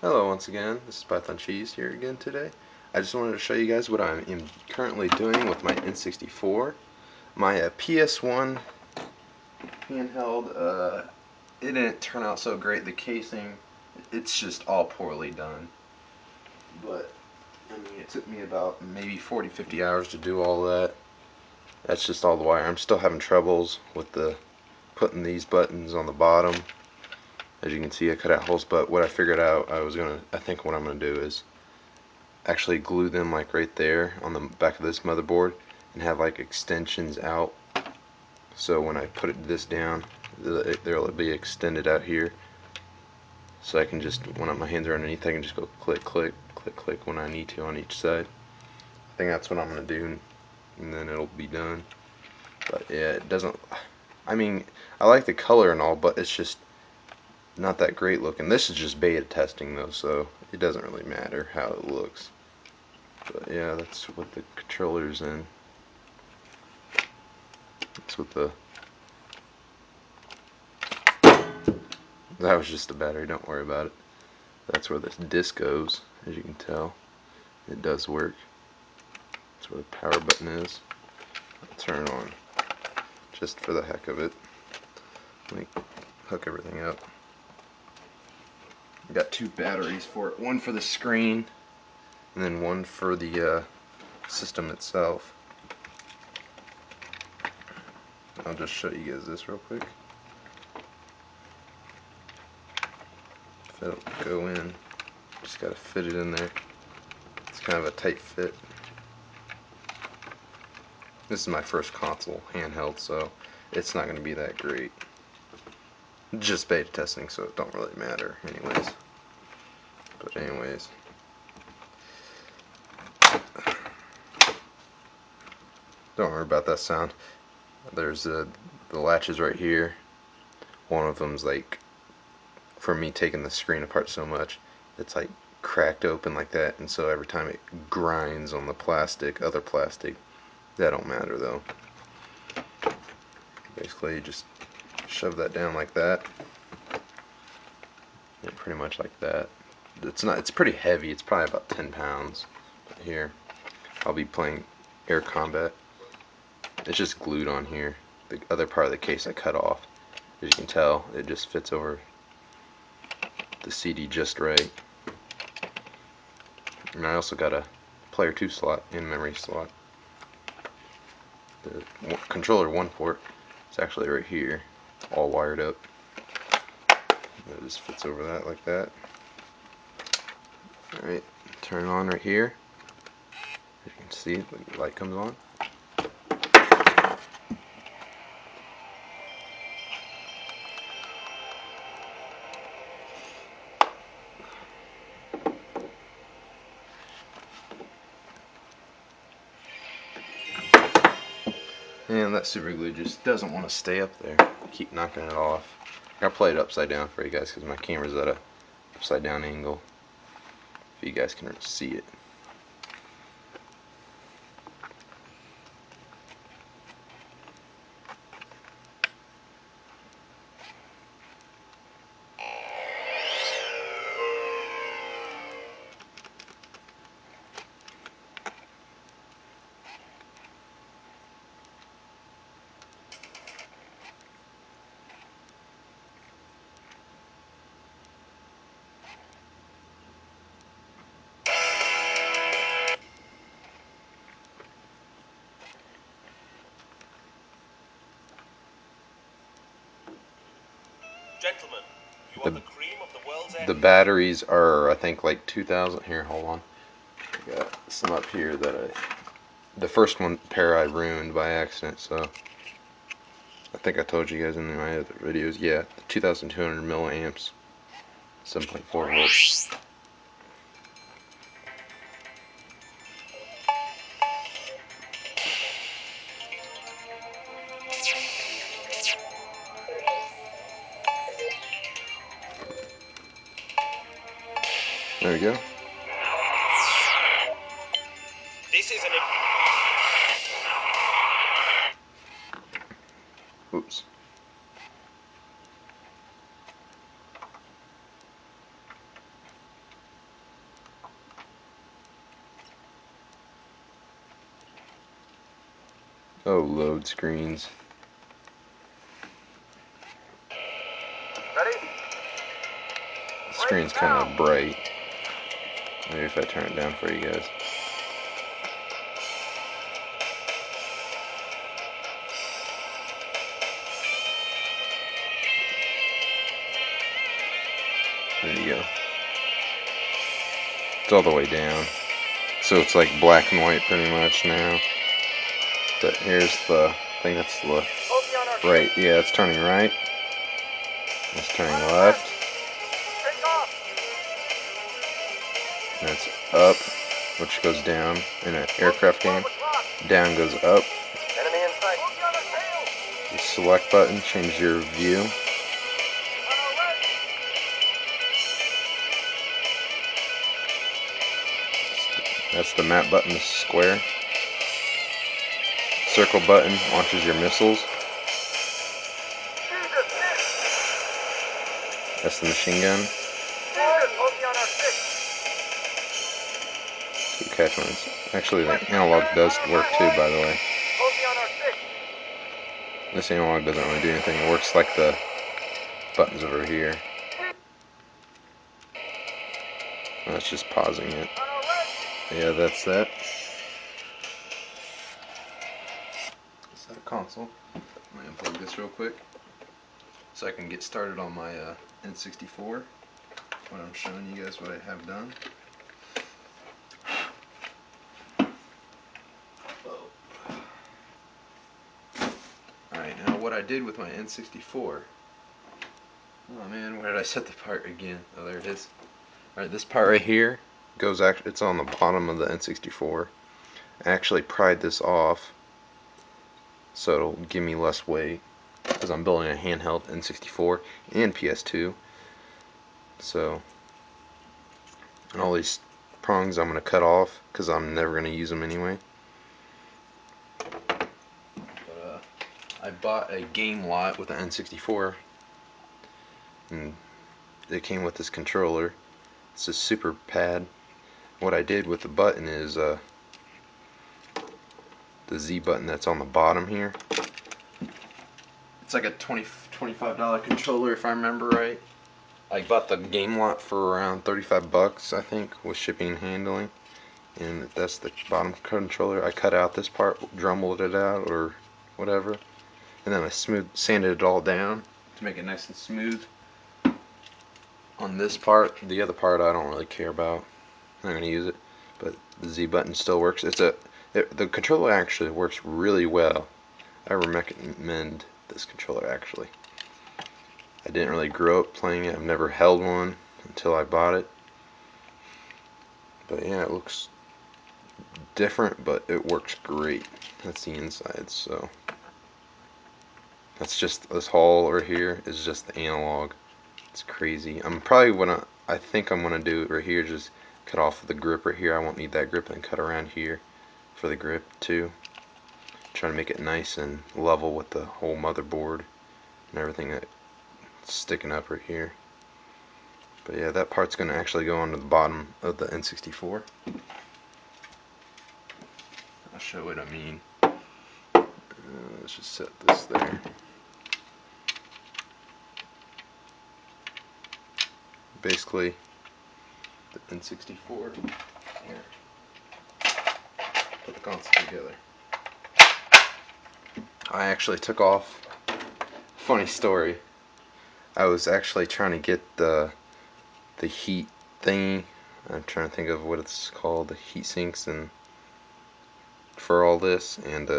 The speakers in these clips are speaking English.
Hello once again, this is Python Cheese here again today. I just wanted to show you guys what I am currently doing with my N64. My ps1 handheld, it didn't turn out so great. The casing, it's just all poorly done. But, I mean, it took me about maybe 40-50 hours to do all that. That's just all the wire. I'm still having troubles with putting these buttons on the bottom. As you can see, I cut out holes, but what I figured out, I think what I'm gonna do is actually glue them like right there on the back of this motherboard and have like extensions out, so when I put this down they'll be extended out here, so I can just, when my hands are underneath, I can just go click click click click when I need to on each side. I think that's what I'm gonna do, and then it'll be done. But yeah, it doesn't, I mean, I like the color and all, but it's just not that great looking. This is just beta testing though, so it doesn't really matter how it looks. But yeah, that's what the controller's in. That's what that was just the battery, don't worry about it. That's where this disc goes, as you can tell. It does work. That's where the power button is. I'll turn it on just for the heck of it. Let me hook everything up. Got two batteries for it, one for the screen and then one for the system itself. I'll just show you guys this real quick. If it'll go in, just gotta fit it in there. It's kind of a tight fit. This is my first console handheld, so it's not going to be that great. Just beta testing, so it don't really matter anyways. But anyways, don't worry about that sound. There's the latches right here. One of them's like, for me taking the screen apart so much, it's like cracked open like that, and so every time it grinds on the plastic, other plastic, that don't matter though. Basically, you just shove that down like that. Yeah, pretty much like that. It's pretty heavy. It's probably about 10 pounds. But here, I'll be playing Air Combat. It's just glued on here. The other part of the case I cut off. As you can tell, it just fits over the CD just right. And I also got a player 2 slot in memory slot. The controller 1 port is actually right here, all wired up. It just fits over that like that. Alright, turn it on right here. As you can see, the light comes on. And that super glue just doesn't want to stay up there. I keep knocking it off. I'll play it upside down for you guys because my camera's at a upside down angle, if you guys can see it. Gentlemen, you are the cream of the world's air. The batteries are, I think, like 2,000. Here, hold on. I got some up here that the first one pair I ruined by accident, so I think I told you guys in my other videos. Yeah, 2,200 milliamps, 7.4 volts. There we go. This is an... Oops. Oh, load screens. Ready? The screen's kind of bright. Maybe if I turn it down for you guys. There you go. It's all the way down. So it's like black and white pretty much now. But here's the thing that's the right. Yeah, it's turning right. It's turning left. And it's up, which goes down in an aircraft game. Down goes up. Enemy in sight. The select button changes your view. That's the map button, the square. Circle button launches your missiles. That's the machine gun. Two catch ones. Actually, the analog does work too, by the way. This analog doesn't really do anything. It works like the buttons over here. That's just pausing it. Yeah, that's that. Is that a console? I'm going to unplug this real quick so I can get started on my N64 when I'm showing you guys what I have done. Alright, now what I did with my N64. Oh man, where did I set the part again? Oh, there it is. Alright, this part right here goes, it's on the bottom of the N64. I actually pried this off so it'll give me less weight because I'm building a handheld N64 and PS2. So, and all these prongs I'm going to cut off because I'm never going to use them anyway. But I bought a game lot with the N64 and it came with this controller. It's a super pad. What I did with the button is the Z button that's on the bottom here. It's like a $25 controller if I remember right. I bought the game lot for around 35 bucks I think with shipping and handling. And that's the bottom controller. I cut out this part, drumbled it out or whatever. And then I sanded it all down to make it nice and smooth. On this part, the other part I don't really care about. I'm not going to use it. But the Z button still works. The controller actually works really well. I recommend this controller actually. I didn't really grow up playing it. I've never held one until I bought it. But yeah, it looks different, but it works great. That's the inside. So that's just this hole over here is just the analog. It's crazy. I think I'm gonna do it right here. Just cut off the grip right here. I won't need that grip, and cut around here for the grip too. Trying to make it nice and level with the whole motherboard and everything that's sticking up right here. But yeah, that part's gonna actually go onto the bottom of the N64. I'll show what I mean. Let's just set this there. Basically, the N64. Here. Put the console together. I actually took off. Funny story. I was actually trying to get the heat thingy. I'm trying to think of what it's called, the heat sinks and for all this, and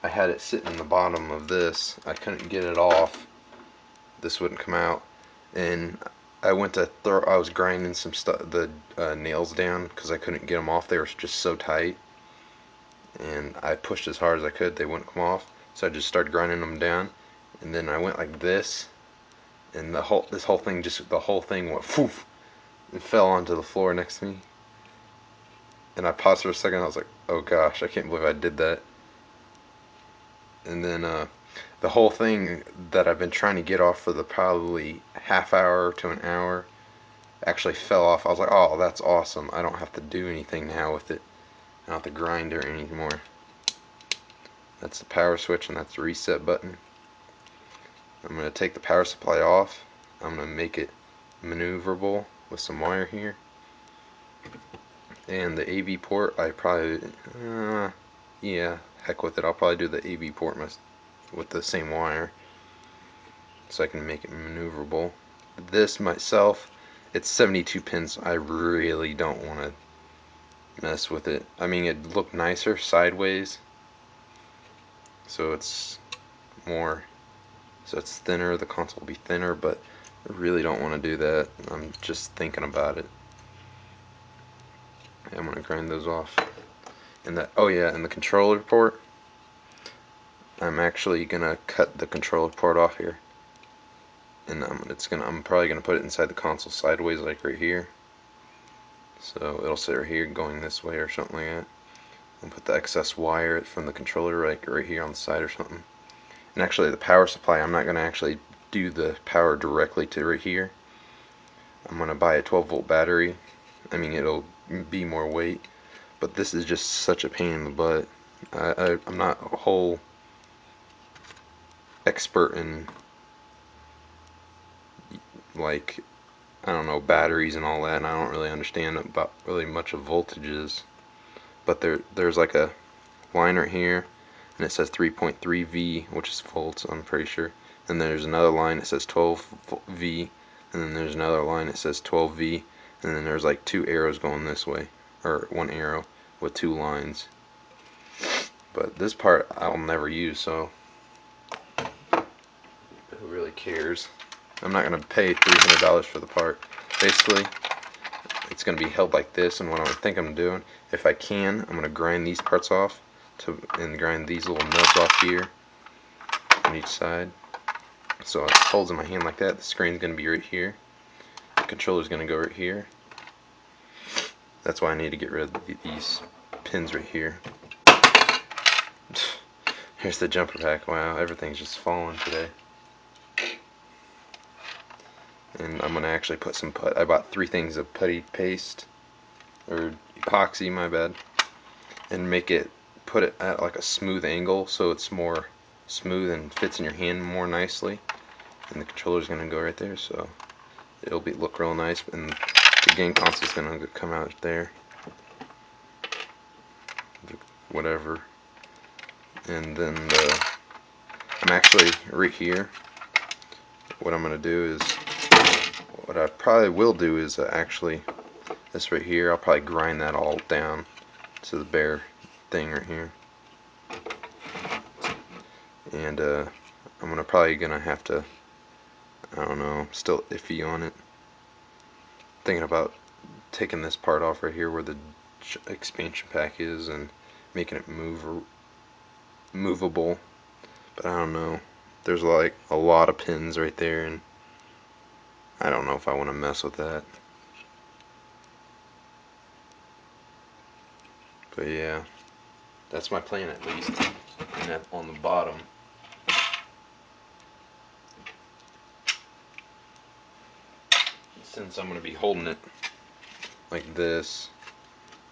I had it sitting in the bottom of this. I couldn't get it off. This wouldn't come out, and I went to I was grinding some stuff, the nails down because I couldn't get them off. They were just so tight, and I pushed as hard as I could. They wouldn't come off, so I just started grinding them down, and then I went like this, and the whole thing went poof and fell onto the floor next to me. And I paused for a second. I was like, "Oh gosh, I can't believe I did that." And then the whole thing that I've been trying to get off for the probably half hour to an hour actually fell off. I was like, "Oh, that's awesome! I don't have to do anything now with it. I don't have to grind or anymore." That's the power switch, and that's the reset button. I'm going to take the power supply off. I'm going to make it maneuverable with some wire here. And the AV port, I probably, yeah, heck with it. I'll probably do the AV port with the same wire so I can make it maneuverable. This myself, it's 72 pins. I really don't want to mess with it. I mean, it'd look nicer sideways, so it's more, so it's thinner. The console will be thinner, but I really don't want to do that. I'm just thinking about it. I'm gonna grind those off. And that, oh yeah, and the controller port, I'm actually gonna cut the controller port off here, and I'm probably gonna put it inside the console sideways, like right here. So it'll sit right here, going this way or something like that. And put the excess wire from the controller right here on the side or something. And actually, the power supply, I'm not gonna actually do the power directly to right here. I'm gonna buy a 12-volt battery. I mean, it'll be more weight, but this is just such a pain in the butt. I'm not a whole expert in, like, I don't know, batteries and all that, and I don't really understand about really much of voltages. But there's like a line right here, and it says 3.3 V, which is volts, I'm pretty sure. And there's another line that says 12 V, and then there's another line that says 12 V, and then there's like two arrows going this way, or one arrow with two lines. But this part I'll never use, so who really cares? I'm not gonna pay $300 for the part. Basically, it's gonna be held like this, and what I think I'm doing, if I can, I'm gonna grind these parts off and grind these little nubs off here on each side. So it holds in my hand like that. The screen's gonna be right here. The controller's gonna go right here. That's why I need to get rid of these pins right here. Here's the jumper pack. Wow, everything's just falling today. And I'm gonna actually put some I bought 3 things of putty paste, or epoxy, my bad, and put it at like a smooth angle so it's more smooth and fits in your hand more nicely. And the controller's gonna go right there, so it'll look real nice, and the game console's gonna come out there, whatever. And then I'm actually right here. What I'm gonna do is, what I probably will do is actually this right here. I'll probably grind that all down to the bare thing right here, and I'm probably gonna have to, I don't know, still iffy on it. Thinking about taking this part off right here where the expansion pack is and making it movable, but I don't know. There's like a lot of pins right there, and I don't know if I want to mess with that. But yeah, that's my plan at least. And that on the bottom, since I'm going to be holding it like this,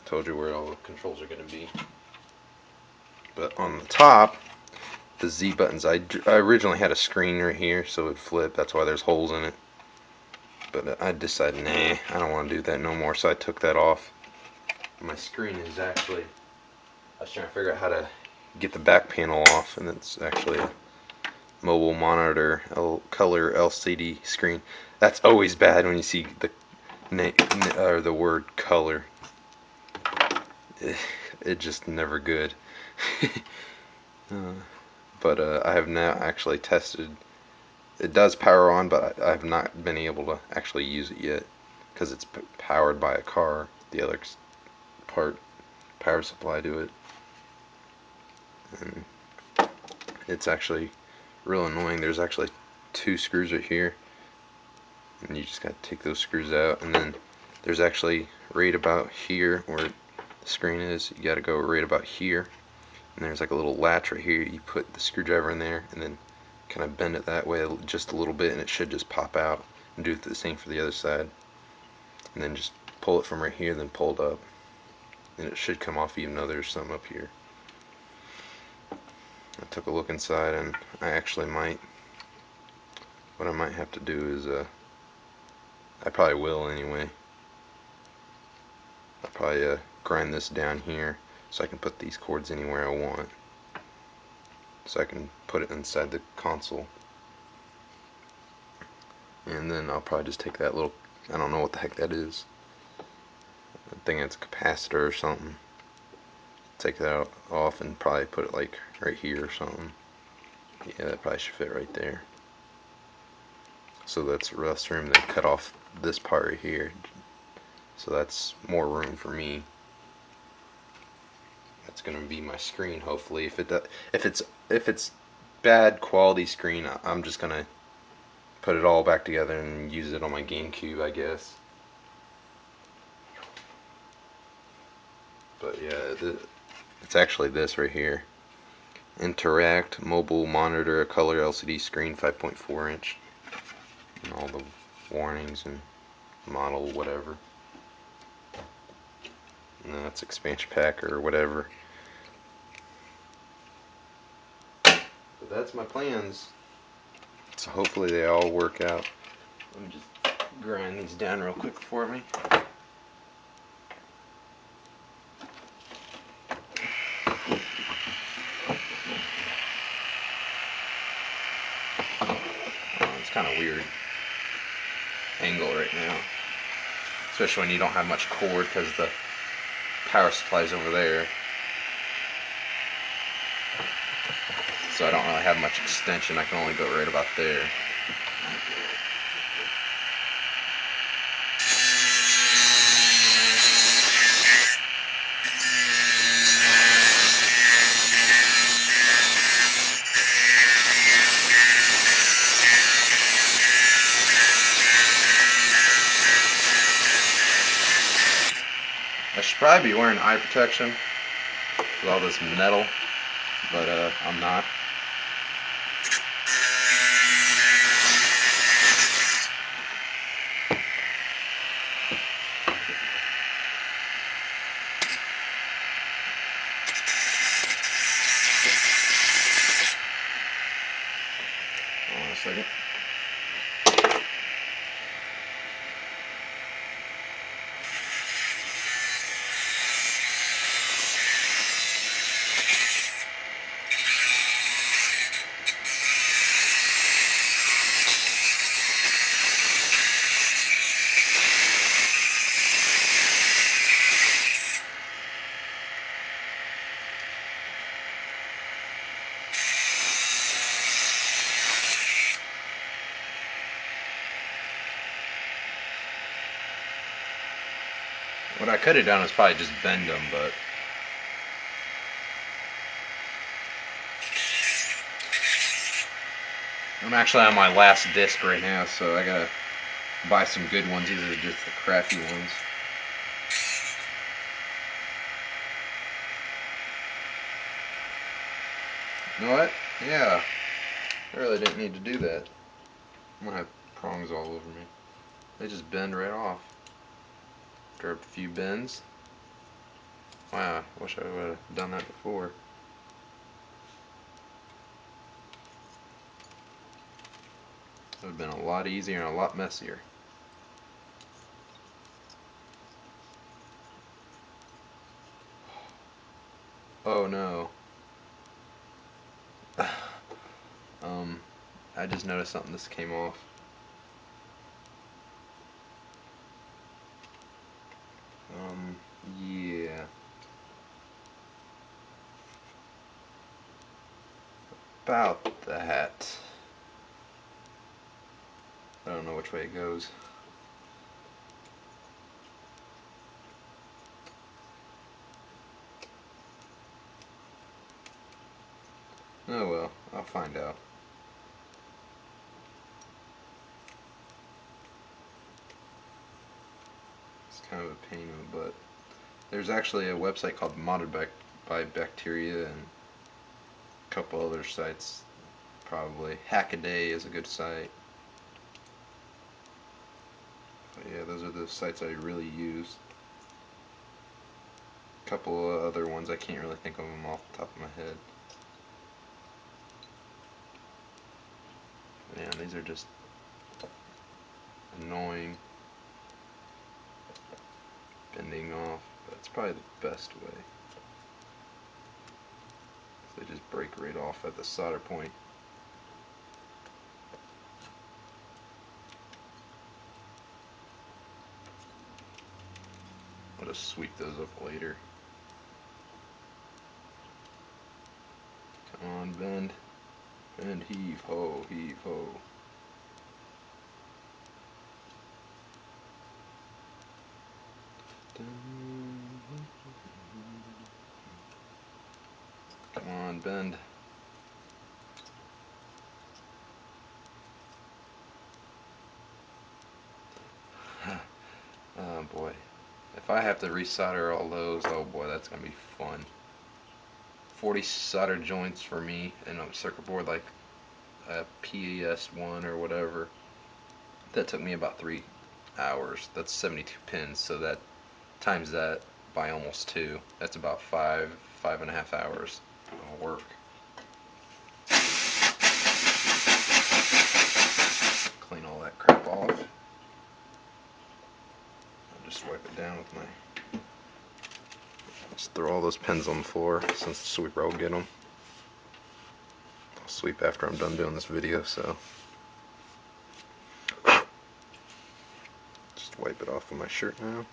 I told you where all the controls are going to be. But on the top, the Z buttons, I originally had a screen right here so it would flip. That's why there's holes in it. But I decided, nah, I don't want to do that no more, so I took that off. My screen is actually, I was trying to figure out how to get the back panel off, and it's actually a mobile monitor, color LCD screen. That's always bad when you see the word color. It just never good. But I have now actually tested. It does power on, but I have not been able to actually use it yet because it's powered by a car. The other power supply to it, and it's actually real annoying. There's actually 2 screws right here, and you just gotta take those screws out, and then there's actually right about here where the screen is, you gotta go right about here, and there's like a little latch right here. You put the screwdriver in there and then kind of bend it that way just a little bit, and it should just pop out. And do the same for the other side, and then just pull it from right here, then pull it up, and it should come off even though there's some up here. I took a look inside, and I actually might. What I might have to do is, I probably will anyway. I'll probably grind this down here so I can put these cords anywhere I want. So I can put it inside the console. And then I'll probably just take that little, I don't know what the heck that is. I think it's a capacitor or something. Take that off and probably put it like right here or something. Yeah, that probably should fit right there. So that's less room to cut off this part right here. So that's more room for me. That's gonna be my screen, hopefully. If it's bad quality screen, I'm just gonna put it all back together and use it on my GameCube, I guess. But yeah, it's actually this right here. Interact mobile monitor color LCD screen, 5.4 inch, and all the warnings and model whatever. And that's expansion pack or whatever. But that's my plans. So hopefully they all work out. Let me just grind these down real quick for me. It's kind of weird angle right now, especially when you don't have much cord because the power supply's over there. So I don't really have much extension. I can only go right about there. I should probably be wearing eye protection with all this metal, but I'm not. Hold on a second. What I could have done is probably just bend them, but I'm actually on my last disc right now, so I gotta buy some good ones. These are just the crappy ones. You know what? Yeah, I really didn't need to do that. I'm gonna have prongs all over me. They just bend right off. After a few bends. Wow, I wish I would have done that before. It would have been a lot easier and a lot messier. Oh no. I just noticed something just came off. Yeah. About that. I don't know which way it goes. Oh well, I'll find out. It's kind of a pain in the butt. There's actually a website called Modded by Bacteria and a couple other sites. Probably Hackaday is a good site. But yeah, those are the sites I really use. A couple of other ones I can't really think of them off the top of my head. These are just annoying, bending off, but it's probably the best way. They just break right off at the solder point. I'll just sweep those up later. Come on, bend. Bend, heave, ho, heave, ho. Come on, bend. Oh boy. If I have to resolder all those, oh boy, that's going to be fun. 40 solder joints for me and a circuit board like a ps1 or whatever. That took me about 3 hours. That's 72 pins, so that times that by almost 2. That's about 5.5 hours of work. Clean all that crap off. I'll just wipe it down with my... Just throw all those pins on the floor since the sweeper will get them. I'll sweep after I'm done doing this video, so... Just wipe it off with my shirt now.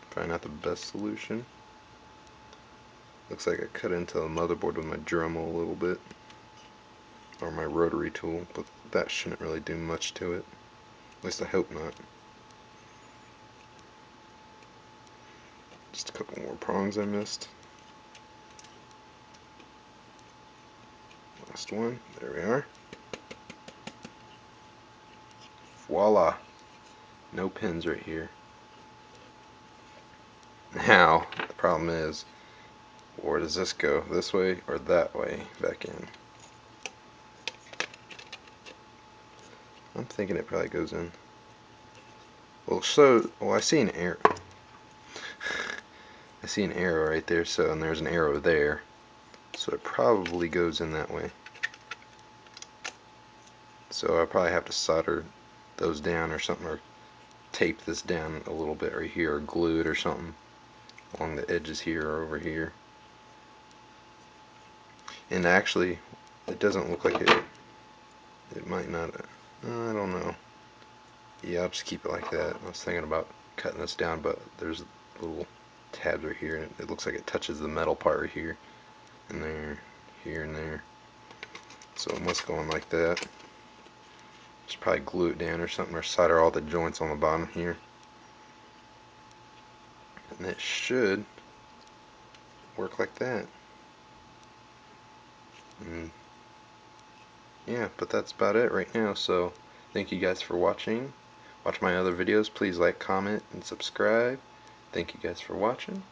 Probably not the best solution. Looks like I cut into the motherboard with my Dremel a little bit. Or my rotary tool, but that shouldn't really do much to it. At least I hope not. Just a couple more prongs I missed. Last one. There we are. Voila. No pins right here. Now, the problem is, where does this go? This way or that way? Back in. I'm thinking it probably goes in. Well, I see an arrow. I see an arrow right there, and there's an arrow there. So it probably goes in that way. So I probably have to solder those down or something, or tape this down a little bit right here, or glue it or something along the edges here or over here. And actually, it doesn't look like it. It might not. I don't know. Yeah, I'll just keep it like that. I was thinking about cutting this down, but there's little tabs right here, and it looks like it touches the metal part right here, and there, here and there. So it must go in like that. Just probably glue it down or something, or solder all the joints on the bottom here. And it should work like that. And yeah, but that's about it right now. So thank you guys for watching. Watch my other videos. Please like, comment, and subscribe. Thank you guys for watching.